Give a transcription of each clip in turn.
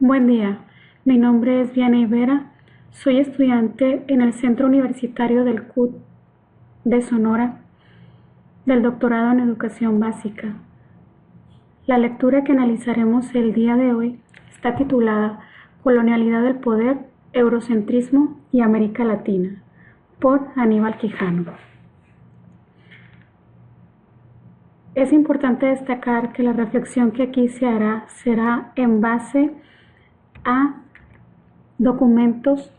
Buen día, mi nombre es Vianey Vera, soy estudiante en el Centro Universitario del CUT de Sonora, del doctorado en Educación Básica. La lectura que analizaremos el día de hoy está titulada Colonialidad del Poder, Eurocentrismo y América Latina, por Aníbal Quijano. Es importante destacar que la reflexión que aquí se hará será en base a documentos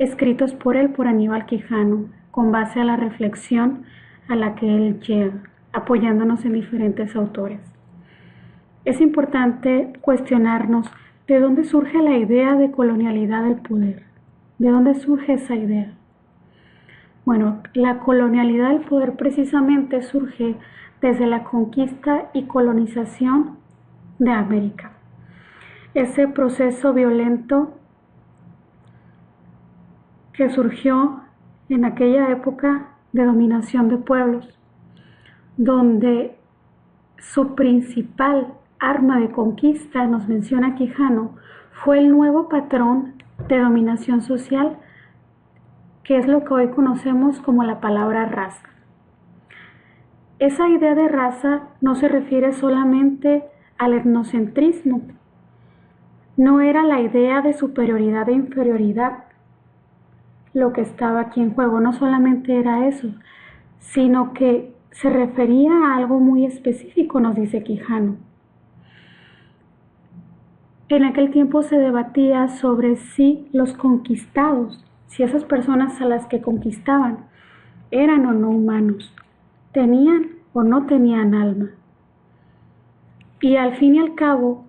escritos por él, por Aníbal Quijano, con base a la reflexión a la que él llega, apoyándonos en diferentes autores. Es importante cuestionarnos de dónde surge la idea de colonialidad del poder. ¿De dónde surge esa idea? Bueno, la colonialidad del poder precisamente surge desde la conquista y colonización de América. Ese proceso violento que surgió en aquella época de dominación de pueblos, donde su principal arma de conquista, nos menciona Quijano, fue el nuevo patrón de dominación social, que es lo que hoy conocemos como la palabra raza. Esa idea de raza no se refiere solamente al etnocentrismo, no era la idea de superioridad e inferioridad lo que estaba aquí en juego, no solamente era eso, sino que se refería a algo muy específico, nos dice Quijano. En aquel tiempo se debatía sobre si los conquistados, si esas personas a las que conquistaban eran o no humanos, tenían o no tenían alma. Y al fin y al cabo,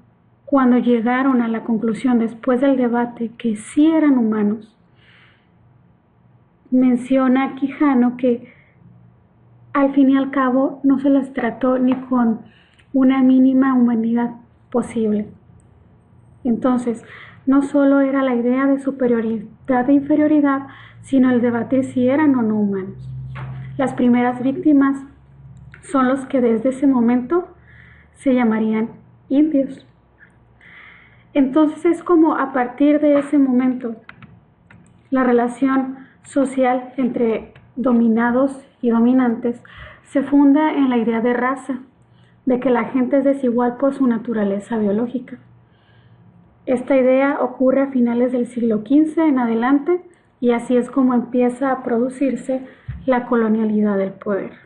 cuando llegaron a la conclusión después del debate que sí eran humanos, menciona Quijano que al fin y al cabo no se les trató ni con una mínima humanidad posible. Entonces, no solo era la idea de superioridad e inferioridad, sino el debatir si eran o no humanos. Las primeras víctimas son los que desde ese momento se llamarían indios. Entonces es como a partir de ese momento la relación social entre dominados y dominantes se funda en la idea de raza, de que la gente es desigual por su naturaleza biológica. Esta idea ocurre a finales del siglo XV en adelante y así es como empieza a producirse la colonialidad del poder.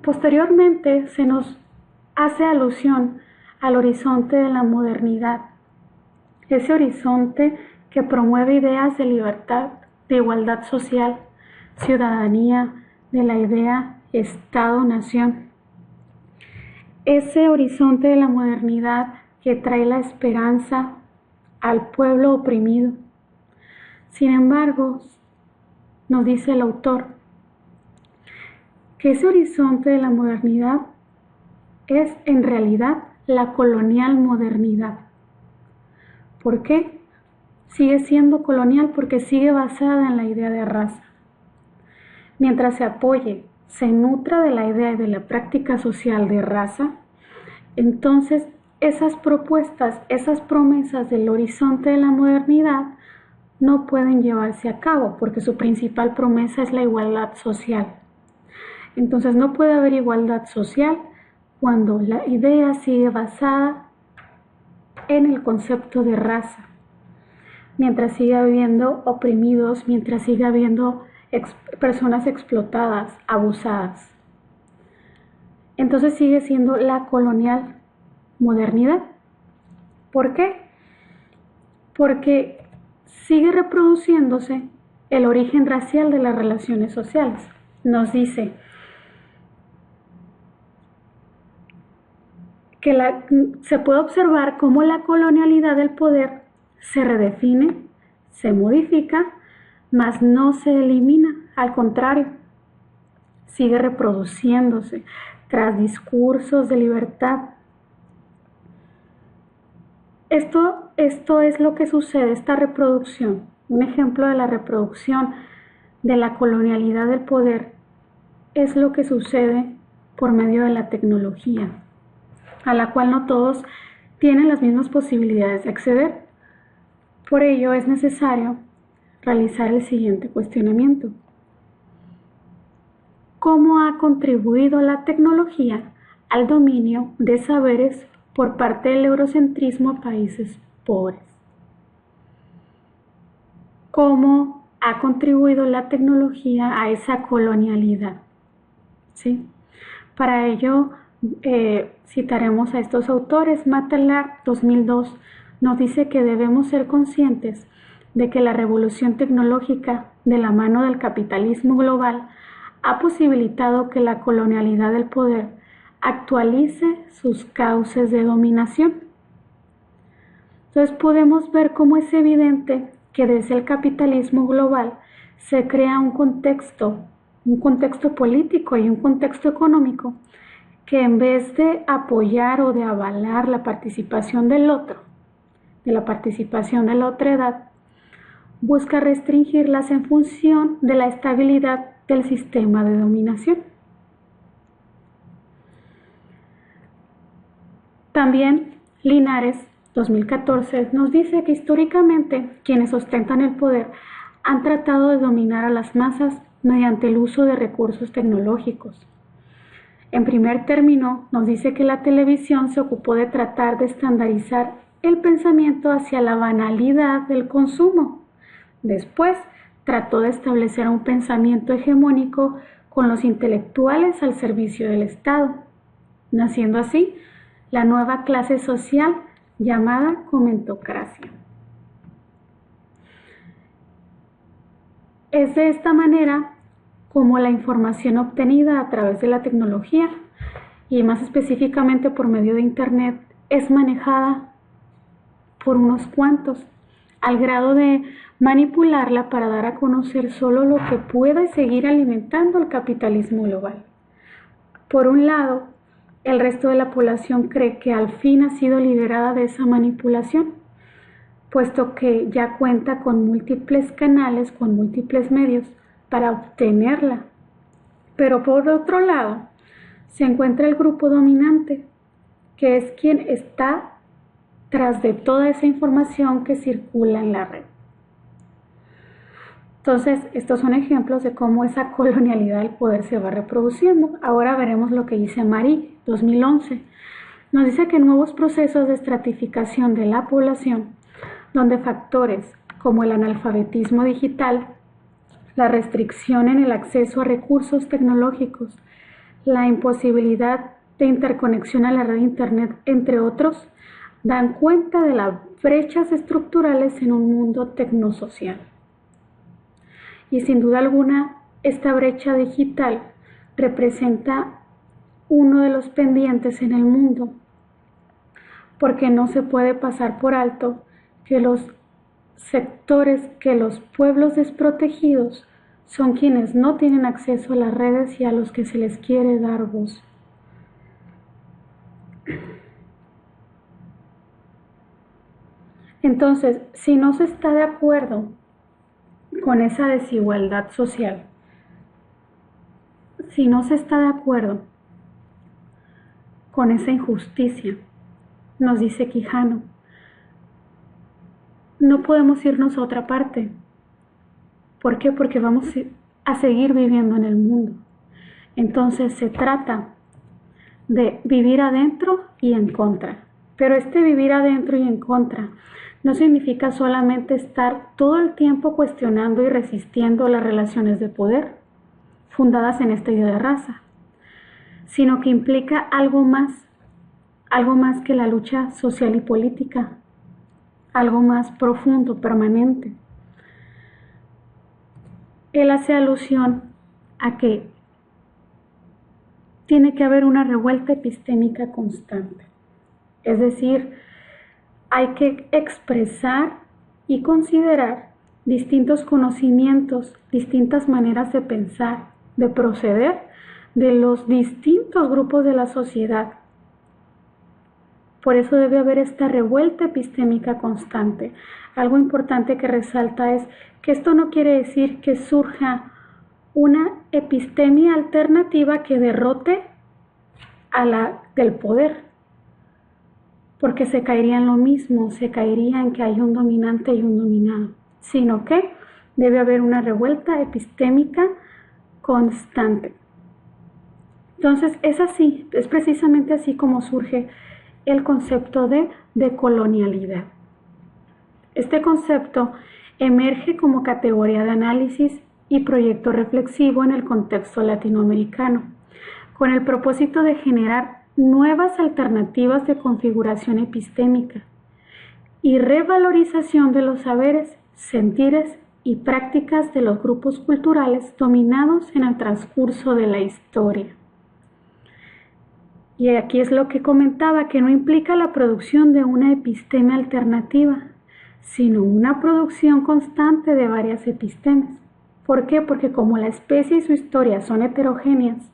Posteriormente se nos hace alusión al horizonte de la modernidad, ese horizonte que promueve ideas de libertad, de igualdad social, ciudadanía, de la idea Estado-nación. Ese horizonte de la modernidad que trae la esperanza al pueblo oprimido. Sin embargo, nos dice el autor que ese horizonte de la modernidad es en realidad la colonial modernidad. ¿Por qué? Sigue siendo colonial porque sigue basada en la idea de raza. Mientras se apoye, se nutra de la idea y de la práctica social de raza, entonces esas propuestas, esas promesas del horizonte de la modernidad no pueden llevarse a cabo porque su principal promesa es la igualdad social. Entonces no puede haber igualdad social cuando la idea sigue basada en el concepto de raza, mientras siga habiendo oprimidos, mientras siga habiendo personas explotadas, abusadas. Entonces sigue siendo la colonial modernidad. ¿Por qué? Porque sigue reproduciéndose el origen racial de las relaciones sociales. Nos dice que se puede observar cómo la colonialidad del poder se redefine, se modifica, mas no se elimina, al contrario, sigue reproduciéndose tras discursos de libertad. Esto es lo que sucede, esta reproducción, un ejemplo de la reproducción de la colonialidad del poder es lo que sucede por medio de la tecnología, a la cual no todos tienen las mismas posibilidades de acceder. Por ello es necesario realizar el siguiente cuestionamiento. ¿Cómo ha contribuido la tecnología al dominio de saberes por parte del eurocentrismo a países pobres? ¿Cómo ha contribuido la tecnología a esa colonialidad? ¿Sí? Para ello citaremos a estos autores. Matelar, 2002, nos dice que debemos ser conscientes de que la revolución tecnológica de la mano del capitalismo global ha posibilitado que la colonialidad del poder actualice sus cauces de dominación. Entonces podemos ver cómo es evidente que desde el capitalismo global se crea un contexto político y un contexto económico que en vez de apoyar o de avalar la participación del otro, de la participación de la otredad, busca restringirlas en función de la estabilidad del sistema de dominación. También Linares, 2014, nos dice que históricamente quienes ostentan el poder han tratado de dominar a las masas mediante el uso de recursos tecnológicos. En primer término, nos dice que la televisión se ocupó de tratar de estandarizar el pensamiento hacia la banalidad del consumo. Después, trató de establecer un pensamiento hegemónico con los intelectuales al servicio del Estado, naciendo así la nueva clase social llamada comentocracia. Es de esta manera como la información obtenida a través de la tecnología y más específicamente por medio de Internet es manejada por unos cuantos, al grado de manipularla para dar a conocer solo lo que pueda seguir alimentando el capitalismo global. Por un lado, el resto de la población cree que al fin ha sido liberada de esa manipulación, puesto que ya cuenta con múltiples canales, con múltiples medios para obtenerla. Pero por otro lado, se encuentra el grupo dominante, que es quien está tras de toda esa información que circula en la red. Entonces, estos son ejemplos de cómo esa colonialidad del poder se va reproduciendo. Ahora veremos lo que dice Marie, 2011. Nos dice que nuevos procesos de estratificación de la población, donde factores como el analfabetismo digital, la restricción en el acceso a recursos tecnológicos, la imposibilidad de interconexión a la red de Internet, entre otros, dan cuenta de las brechas estructurales en un mundo tecnosocial. Y sin duda alguna, esta brecha digital representa uno de los pendientes en el mundo, porque no se puede pasar por alto que los sectores, que los pueblos desprotegidos son quienes no tienen acceso a las redes y a los que se les quiere dar voz. Entonces, si no se está de acuerdo con esa desigualdad social, si no se está de acuerdo con esa injusticia, nos dice Quijano, no podemos irnos a otra parte. ¿Por qué? Porque vamos a seguir viviendo en el mundo. Entonces se trata de vivir adentro y en contra. Pero este vivir adentro y en contra no significa solamente estar todo el tiempo cuestionando y resistiendo las relaciones de poder fundadas en esta idea de raza, sino que implica algo más que la lucha social y política, algo más profundo, permanente. Él hace alusión a que tiene que haber una revuelta epistémica constante, es decir, hay que expresar y considerar distintos conocimientos, distintas maneras de pensar, de proceder de los distintos grupos de la sociedad. Por eso debe haber esta revuelta epistémica constante. Algo importante que resalta es que esto no quiere decir que surja una epistemia alternativa que derrote a la del poder, porque se caería en lo mismo, se caería en que hay un dominante y un dominado, sino que debe haber una revuelta epistémica constante. Entonces es así, es precisamente así como surge el concepto de decolonialidad. Este concepto emerge como categoría de análisis y proyecto reflexivo en el contexto latinoamericano, con el propósito de generar nuevas alternativas de configuración epistémica y revalorización de los saberes, sentires y prácticas de los grupos culturales dominados en el transcurso de la historia. Y aquí es lo que comentaba, que no implica la producción de una episteme alternativa, sino una producción constante de varias epistemes. ¿Por qué? Porque como la especie y su historia son heterogéneas,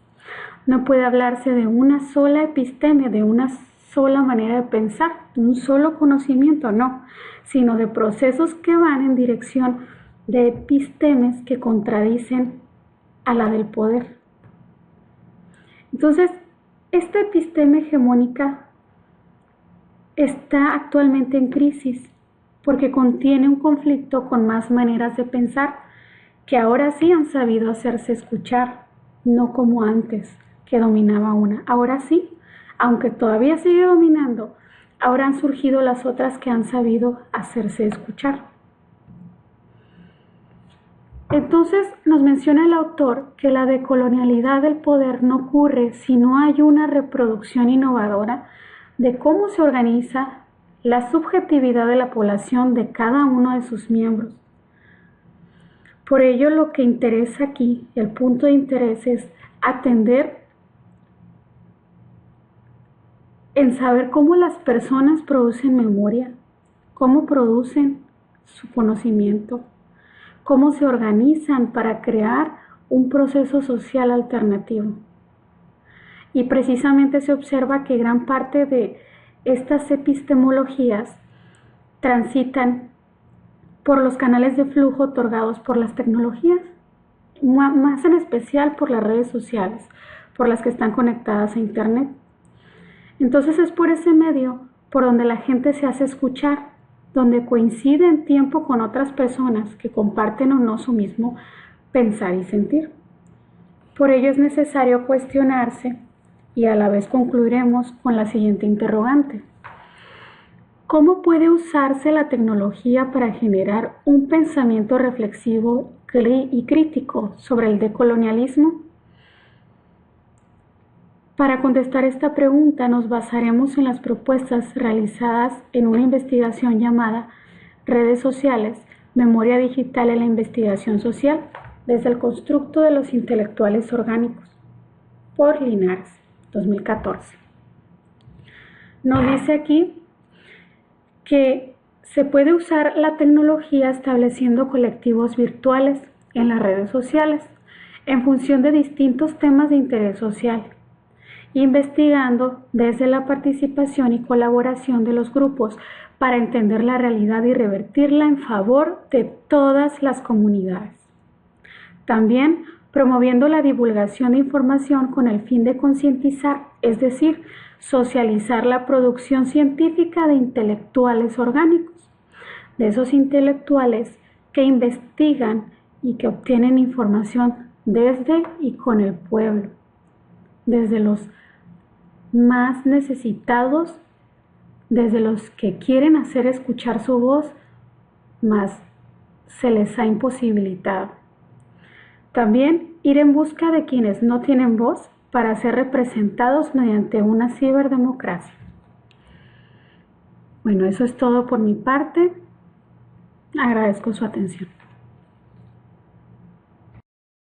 no puede hablarse de una sola episteme, de una sola manera de pensar, de un solo conocimiento, no, sino de procesos que van en dirección de epistemes que contradicen a la del poder. Entonces, esta episteme hegemónica está actualmente en crisis porque contiene un conflicto con más maneras de pensar que ahora sí han sabido hacerse escuchar, no como antes, que dominaba una. Ahora sí, aunque todavía sigue dominando, ahora han surgido las otras que han sabido hacerse escuchar. Entonces nos menciona el autor que la decolonialidad del poder no ocurre si no hay una reproducción innovadora de cómo se organiza la subjetividad de la población de cada uno de sus miembros. Por ello, lo que interesa aquí, el punto de interés es atender en saber cómo las personas producen memoria, cómo producen su conocimiento, cómo se organizan para crear un proceso social alternativo. Y precisamente se observa que gran parte de estas epistemologías transitan por los canales de flujo otorgados por las tecnologías, más en especial por las redes sociales, por las que están conectadas a Internet. Entonces es por ese medio por donde la gente se hace escuchar, donde coincide en tiempo con otras personas que comparten o no su mismo pensar y sentir. Por ello es necesario cuestionarse y a la vez concluiremos con la siguiente interrogante. ¿Cómo puede usarse la tecnología para generar un pensamiento reflexivo y crítico sobre el decolonialismo? Para contestar esta pregunta nos basaremos en las propuestas realizadas en una investigación llamada Redes sociales, memoria digital en la investigación social, desde el constructo de los intelectuales orgánicos, por Linares, 2014. Nos dice aquí que se puede usar la tecnología estableciendo colectivos virtuales en las redes sociales en función de distintos temas de interés social, investigando desde la participación y colaboración de los grupos para entender la realidad y revertirla en favor de todas las comunidades. También promoviendo la divulgación de información con el fin de concientizar, es decir, socializar la producción científica de intelectuales orgánicos, de esos intelectuales que investigan y que obtienen información desde y con el pueblo, desde los más necesitados, desde los que quieren hacer escuchar su voz, mas se les ha imposibilitado. También ir en busca de quienes no tienen voz para ser representados mediante una ciberdemocracia. Bueno, eso es todo por mi parte. Agradezco su atención.